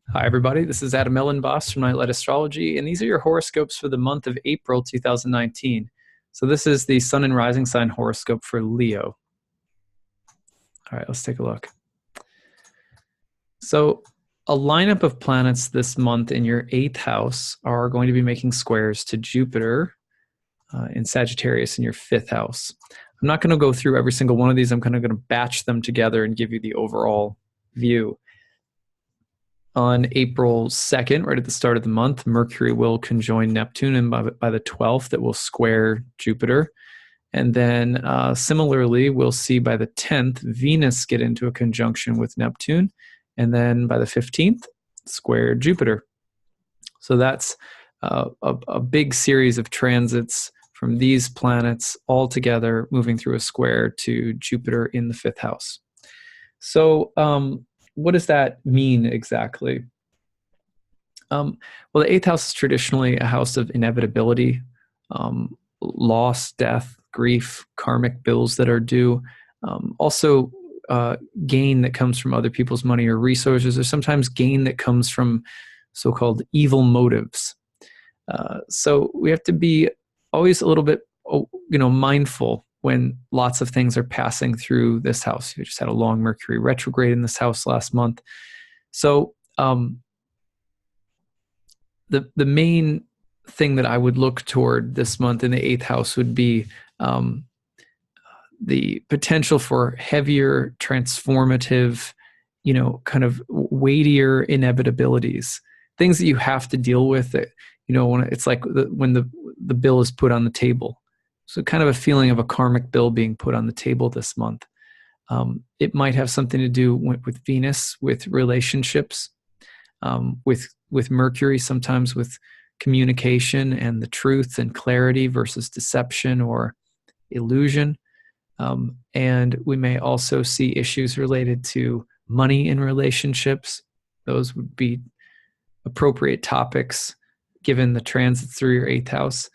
Hi, everybody. This is Adam Elenbaas from Nightlight Astrology, and these are your horoscopes for the month of April 2019. So this is the Sun and Rising Sign horoscope for Leo. All right, let's take a look. So a lineup of planets this month in your 8th house are going to be making squares to Jupiter in Sagittarius in your 5th house. I'm not going to go through every single one of these. I'm kind of going to batch them together and give you the overall view. On April 2nd, right at the start of the month, Mercury will conjoin Neptune, and by the 12th, it will square Jupiter. And then similarly, we'll see by the 10th, Venus get into a conjunction with Neptune. And then by the 15th, square Jupiter. So that's a big series of transits from these planets all together moving through a square to Jupiter in the 5th house. So what does that mean exactly? Well, the 8th house is traditionally a house of inevitability, loss, death, grief, karmic bills that are due. Also, gain that comes from other people's money or resources, or sometimes gain that comes from so-called evil motives. So we have to be always a little bit, mindful when lots of things are passing through this house. We just had a long Mercury retrograde in this house last month. So the main thing that I would look toward this month in the 8th house would be the potential for heavier, transformative, kind of weightier inevitabilities, things that you have to deal with that, when it's like when the bill is put on the table. So kind of a feeling of a karmic bill being put on the table this month. It might have something to do with Venus, with relationships, with Mercury, sometimes with communication and the truth and clarity versus deception or illusion. And we may also see issues related to money in relationships. Those would be appropriate topics given the transits through your 8th house.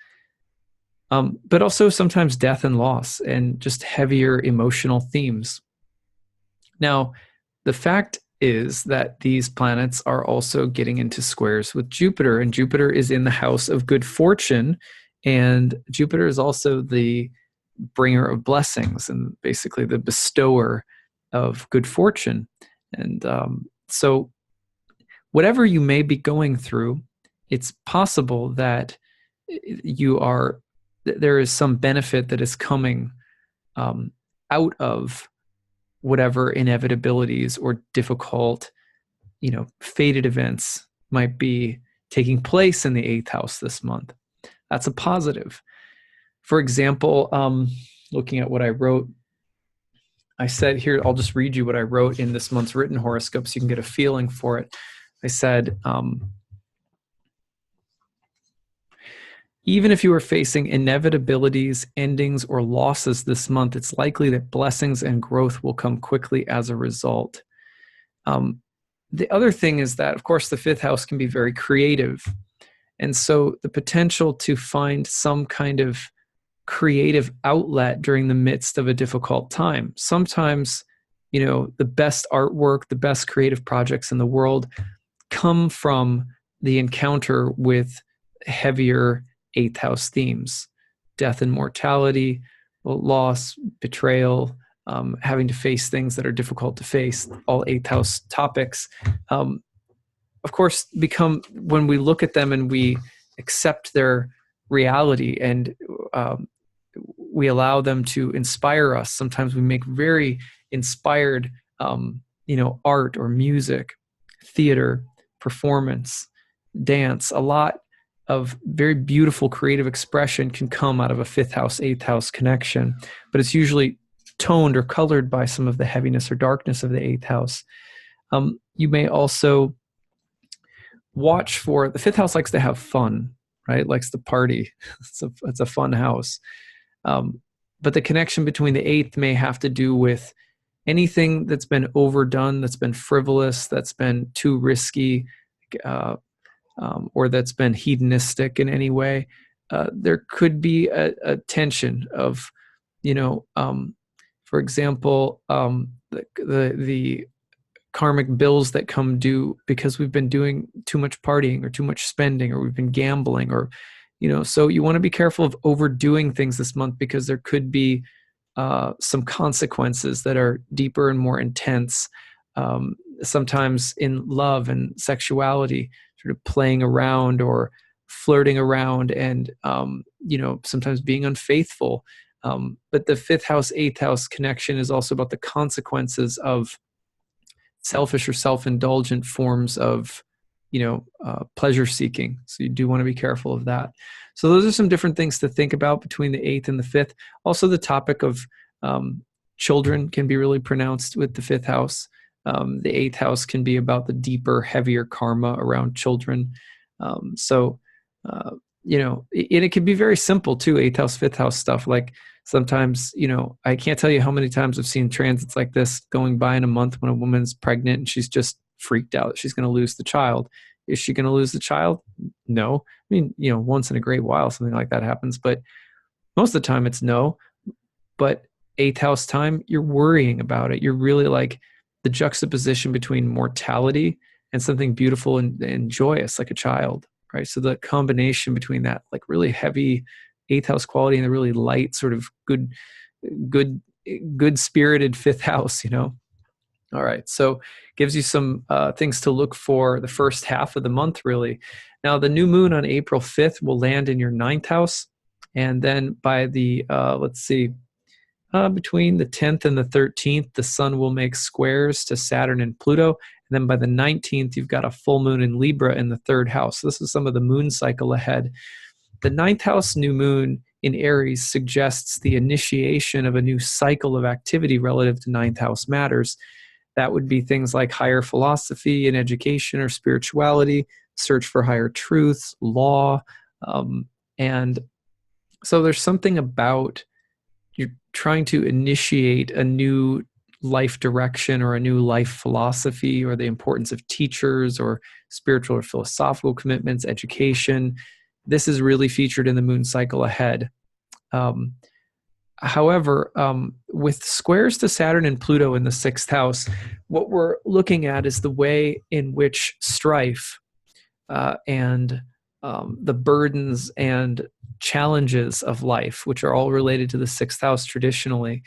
But also sometimes death and loss and just heavier emotional themes. Now, the fact is that these planets are also getting into squares with Jupiter, and Jupiter is in the house of good fortune, and Jupiter is also the bringer of blessings and basically the bestower of good fortune. And so whatever you may be going through, it's possible that there is some benefit that is coming out of whatever inevitabilities or difficult, fated events might be taking place in the 8th house this month. That's a positive. For example, looking at what I wrote, I said here, I'll just read you what I wrote in this month's written horoscope so you can get a feeling for it. I said, even if you are facing inevitabilities, endings, or losses this month, it's likely that blessings and growth will come quickly as a result. The other thing is that, of course, the 5th house can be very creative. And so the potential to find some kind of creative outlet during the midst of a difficult time. Sometimes, the best artwork, the best creative projects in the world come from the encounter with heavier 8th house themes: death and mortality, loss, betrayal, having to face things that are difficult to face, all 8th house topics. Of course, become, when we look at them and we accept their reality and we allow them to inspire us. Sometimes we make very inspired, art or music, theater, performance, dance. A lot of very beautiful creative expression can come out of a 5th house, 8th house connection, but it's usually toned or colored by some of the heaviness or darkness of the 8th house. You may also watch for, the 5th house likes to have fun, right? Likes to party. It's a fun house. But the connection between the 8th may have to do with anything that's been overdone, that's been frivolous, that's been too risky, or that's been hedonistic in any way. There could be a tension of, for example, the karmic bills that come due because we've been doing too much partying or too much spending, or we've been gambling, or, so you want to be careful of overdoing things this month, because there could be some consequences that are deeper and more intense. Sometimes in love and sexuality, sort of playing around or flirting around, and sometimes being unfaithful. But the fifth house, eighth house connection is also about the consequences of selfish or self-indulgent forms of, pleasure seeking. So you do want to be careful of that. So those are some different things to think about between the eighth and the fifth. Also, the topic of children can be really pronounced with the fifth house. The eighth house can be about the deeper, heavier karma around children. It can be very simple too, eighth house, fifth house stuff. Like sometimes, I can't tell you how many times I've seen transits like this going by in a month when a woman's pregnant and she's just freaked out. She's going to lose the child. Is she going to lose the child? No. I mean, once in a great while, something like that happens, but most of the time it's no. But eighth house time, you're worrying about it. You're really like the juxtaposition between mortality and something beautiful and joyous, like a child, right? So the combination between that, like really heavy eighth house quality and the really light, sort of good spirited fifth house, All right. So gives you some things to look for the first half of the month, really. Now, the new moon on April 5th will land in your ninth house. And then by the, between the 10th and the 13th, the sun will make squares to Saturn and Pluto. And then by the 19th, you've got a full moon in Libra in the third house. So this is some of the moon cycle ahead. The ninth house new moon in Aries suggests the initiation of a new cycle of activity relative to ninth house matters. That would be things like higher philosophy and education or spirituality, search for higher truths, law. And so there's something about you're trying to initiate a new life direction or a new life philosophy, or the importance of teachers or spiritual or philosophical commitments, education. This is really featured in the moon cycle ahead. However, with squares to Saturn and Pluto in the sixth house, what we're looking at is the way in which strife and the burdens and challenges of life, which are all related to the sixth house traditionally,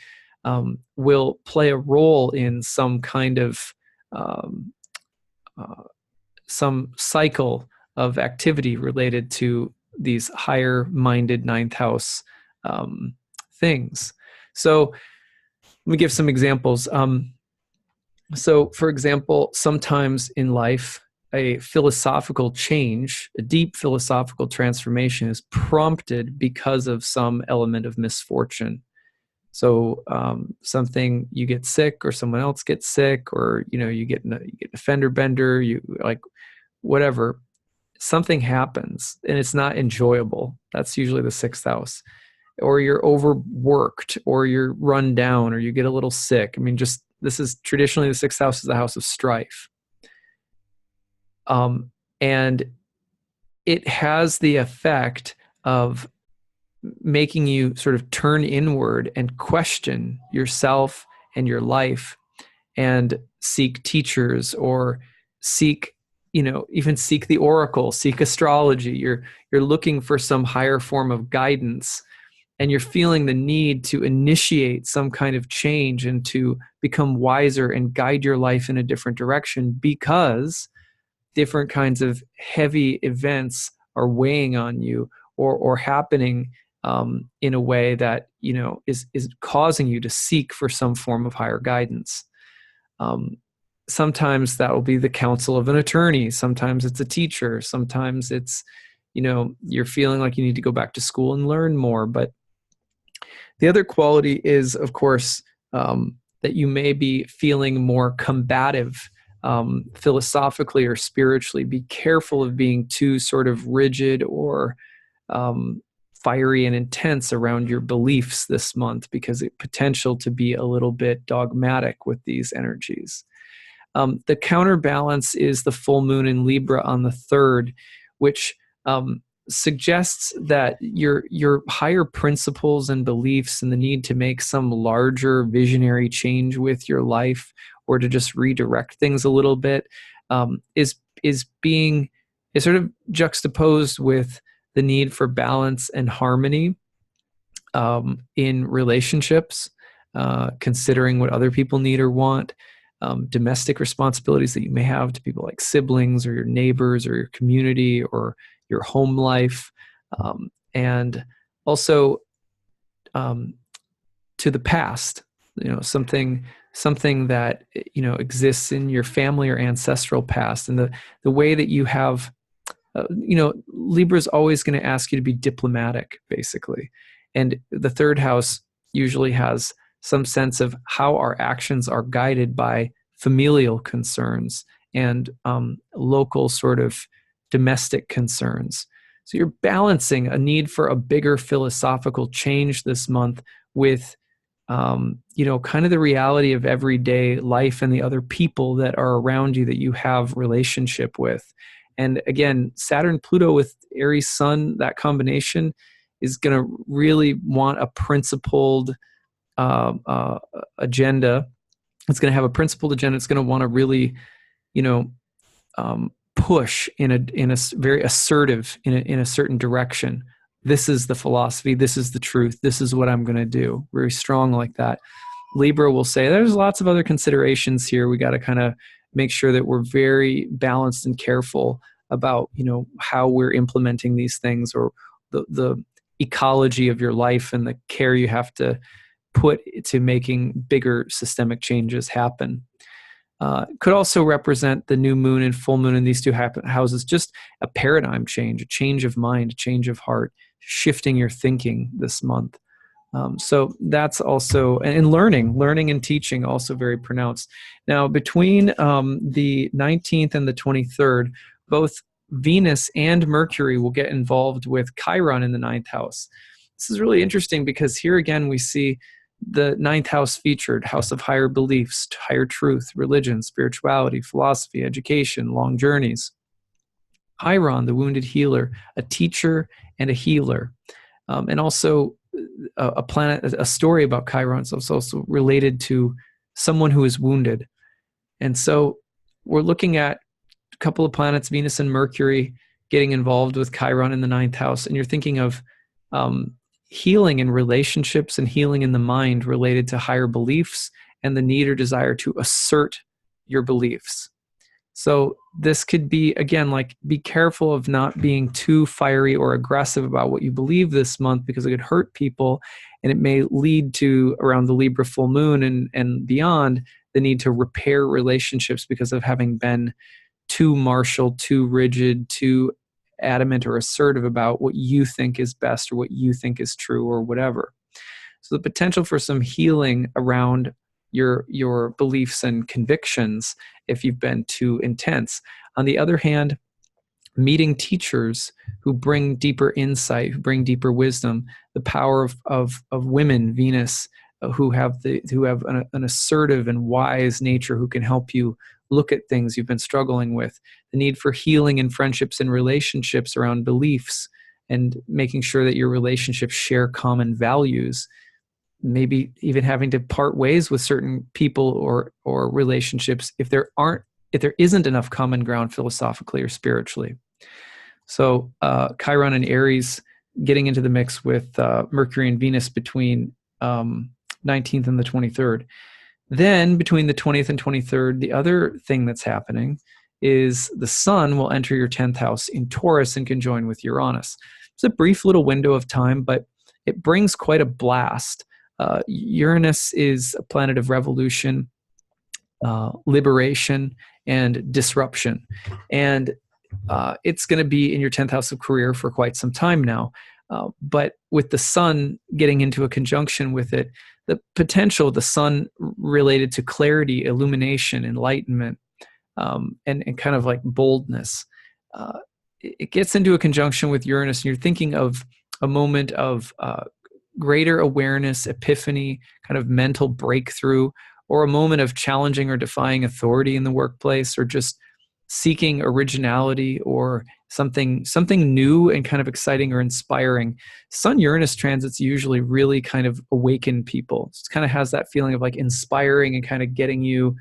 will play a role in some kind of some cycle of activity related to these higher minded ninth house things. So let me give some examples. So for example, sometimes in life, a philosophical change, a deep philosophical transformation is prompted because of some element of misfortune. So something, you get sick, or someone else gets sick, or you get a fender bender, you like whatever. Something happens and it's not enjoyable. That's usually the sixth house. Or you're overworked, or you're run down, or you get a little sick. I mean, just this is traditionally the sixth house is the house of strife. And it has the effect of making you sort of turn inward and question yourself and your life, and seek teachers, or seek, even seek the oracle, seek astrology. You're looking for some higher form of guidance, and you're feeling the need to initiate some kind of change and to become wiser and guide your life in a different direction, because different kinds of heavy events are weighing on you, or happening in a way that is causing you to seek for some form of higher guidance. Sometimes that will be the counsel of an attorney. Sometimes it's a teacher. Sometimes it's you're feeling like you need to go back to school and learn more. But the other quality is, of course, that you may be feeling more combative philosophically or spiritually. Be careful of being too sort of rigid or fiery and intense around your beliefs this month, because it potential to be a little bit dogmatic with these energies. The counterbalance is the full moon in Libra on the 3rd, which suggests that your higher principles and beliefs, and the need to make some larger visionary change with your life, or to just redirect things a little bit, is sort of juxtaposed with the need for balance and harmony in relationships, considering what other people need or want, domestic responsibilities that you may have to people like siblings or your neighbors or your community or your home life, and also to the past, something that exists in your family or ancestral past, and the way that you have. Libra is always going to ask you to be diplomatic, basically. And the third house usually has some sense of how our actions are guided by familial concerns and local sort of domestic concerns. So you're balancing a need for a bigger philosophical change this month with kind of the reality of everyday life and the other people that are around you that you have relationship with. And again, Saturn, Pluto with Aries Sun, that combination is going to really want a principled agenda. It's going to have a principled agenda. It's going to want to really, push in a very assertive in a certain direction. This is the philosophy. This is the truth. This is what I'm going to do. Very strong like that. Libra will say there's lots of other considerations here. We got to kind of make sure that we're very balanced and careful about how we're implementing these things, or the ecology of your life and the care you have to put to making bigger systemic changes happen. Could also represent the new moon and full moon in these two houses, just a paradigm change, a change of mind, a change of heart, shifting your thinking this month. So that's also, and learning and teaching also very pronounced. Now, between the 19th and the 23rd, both Venus and Mercury will get involved with Chiron in the 9th house. This is really interesting because here again we see the 9th house featured, house of higher beliefs, higher truth, religion, spirituality, philosophy, education, long journeys. Chiron, the wounded healer, a teacher and a healer. And also a planet, a story about Chiron is also related to someone who is wounded. And so we're looking at a couple of planets, Venus and Mercury, getting involved with Chiron in the 9th house. And you're thinking of healing in relationships and healing in the mind related to higher beliefs and the need or desire to assert your beliefs. So this could be, again, like, be careful of not being too fiery or aggressive about what you believe this month, because it could hurt people, and it may lead to, around the Libra full moon and beyond, the need to repair relationships because of having been too martial, too rigid, too adamant or assertive about what you think is best or what you think is true or whatever. So the potential for some healing around your beliefs and convictions if you've been too intense. On the other hand, meeting teachers who bring deeper insight, who bring deeper wisdom, the power of women, Venus, who have an assertive and wise nature, who can help you look at things you've been struggling with, the need for healing in friendships and relationships around beliefs, and making sure that your relationships share common values, maybe even having to part ways with certain people or relationships if there isn't enough common ground philosophically or spiritually. So Chiron and Aries getting into the mix with Mercury and Venus between 19th and the 23rd. Then between the 20th and 23rd, the other thing that's happening is the sun will enter your 10th house in Taurus and conjoin with Uranus. It's a brief little window of time, but it brings quite a blast. Uranus is a planet of revolution, liberation, and disruption. And it's going to be in your 10th house of career for quite some time now. But with the sun getting into a conjunction with it, the potential, the sun related to clarity, illumination, enlightenment, and kind of like boldness, it gets into a conjunction with Uranus, and you're thinking of a moment of greater awareness, epiphany, kind of mental breakthrough, or a moment of challenging or defying authority in the workplace, or just seeking originality or something new and kind of exciting or inspiring. Sun-Uranus transits usually really kind of awaken people. It kind of has that feeling of like inspiring and kind of getting you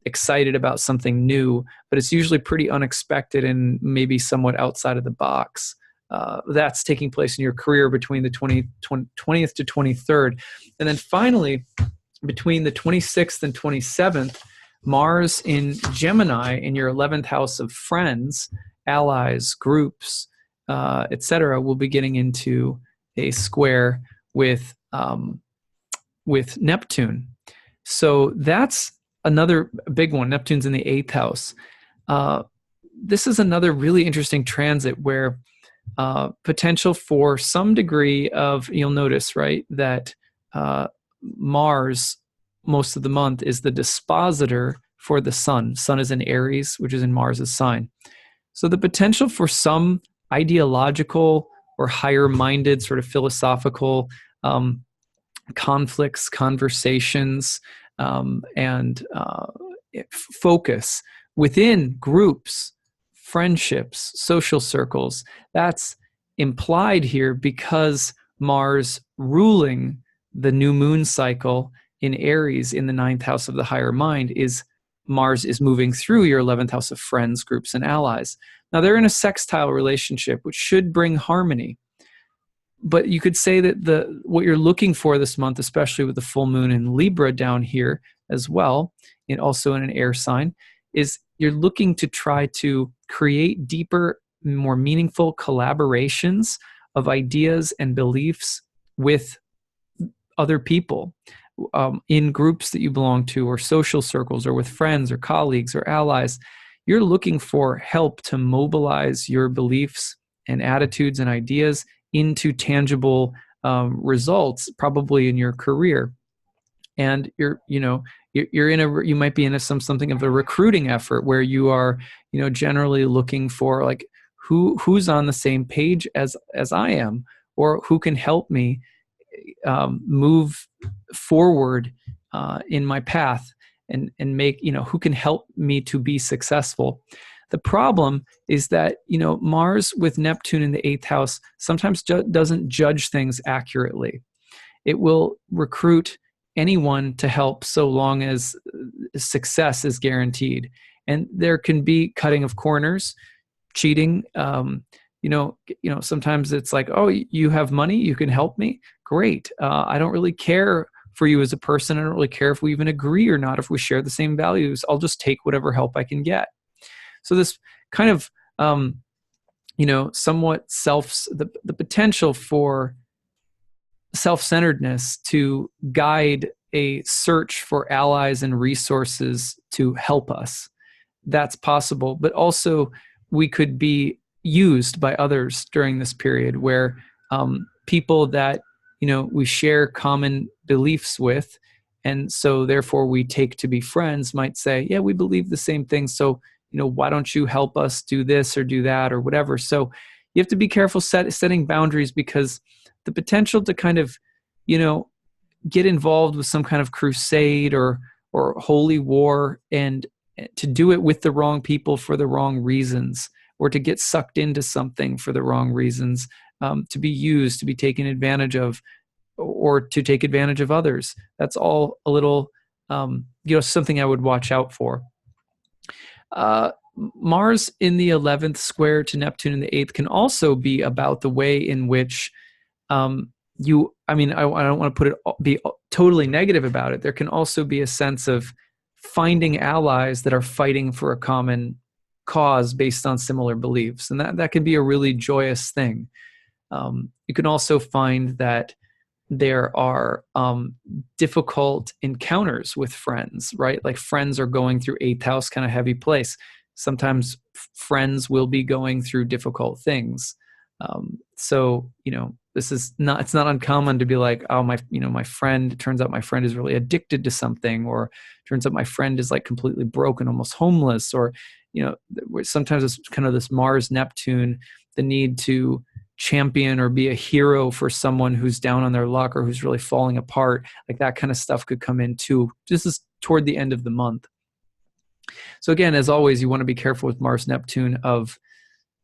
excited about something new, but it's usually pretty unexpected and maybe somewhat outside of the box. That's taking place in your career between the 20th to 23rd. And then finally, between the 26th and 27th, Mars in Gemini in your 11th house of friends, allies, groups, etc., will be getting into a square with Neptune. So that's another big one. Neptune's in the 8th house. This is another really interesting transit where potential for some degree of, you'll notice, right, that Mars, most of the month, is the dispositor for the Sun. Sun is in Aries, which is in Mars's sign. So the potential for some ideological or higher-minded sort of philosophical conflicts, conversations, and focus within groups, friendships, social circles. That's implied here because Mars ruling the new moon cycle in Aries in the 9th house of the higher mind is Mars is moving through your 11th house of friends, groups, and allies. Now they're in a sextile relationship, which should bring harmony. But you could say that what you're looking for this month, especially with the full moon in Libra down here as well, and also in an air sign, is you're looking to try to create deeper, more meaningful collaborations of ideas and beliefs with other people in groups that you belong to, or social circles, or with friends or colleagues or allies. You're looking for help to mobilize your beliefs and attitudes and ideas into tangible results, probably in your career. And you might be in something of a recruiting effort where you are, generally looking for like who's on the same page as I am, or who can help me move forward in my path and make, who can help me to be successful. The problem is that, Mars with Neptune in the 8th house sometimes doesn't judge things accurately. It will recruit anyone to help so long as success is guaranteed. And there can be cutting of corners, cheating. Sometimes it's like, oh, you have money, you can help me. Great. I don't really care for you as a person. I don't really care if we even agree or not, if we share the same values. I'll just take whatever help I can get. So this kind of, somewhat the potential for self-centeredness to guide a search for allies and resources to help us. That's possible, but also we could be used by others during this period where people that, we share common beliefs with, and so therefore we take to be friends, might say, yeah, we believe the same thing, so why don't you help us do this or do that or whatever. So you have to be careful setting boundaries, because the potential to kind of, get involved with some kind of crusade or holy war, and to do it with the wrong people for the wrong reasons, or to get sucked into something for the wrong reasons, to be used, to be taken advantage of, or to take advantage of others. That's all a little, something I would watch out for. Mars in the 11th square to Neptune in the 8th can also be about the way in which I don't want to be totally negative about it. There can also be a sense of finding allies that are fighting for a common cause based on similar beliefs. And that can be a really joyous thing. You can also find that there are difficult encounters with friends, right? Like friends are going through 8th house, kind of heavy place. Sometimes friends will be going through difficult things. So, it's not uncommon to be like, oh, my friend, it turns out my friend is really addicted to something, or turns out my friend is like completely broken, almost homeless, or, sometimes it's kind of this Mars Neptune, the need to champion or be a hero for someone who's down on their luck or who's really falling apart. Like that kind of stuff could come in too. This is toward the end of the month. So again, as always, you want to be careful with Mars Neptune of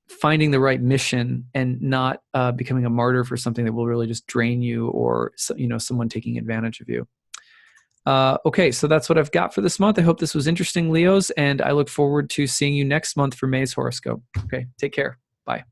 finding the right mission and not becoming a martyr for something that will really just drain you, or someone taking advantage of you. Okay, so that's what I've got for this month. I hope this was interesting, Leos, and I look forward to seeing you next month for May's horoscope. Okay, take care. Bye.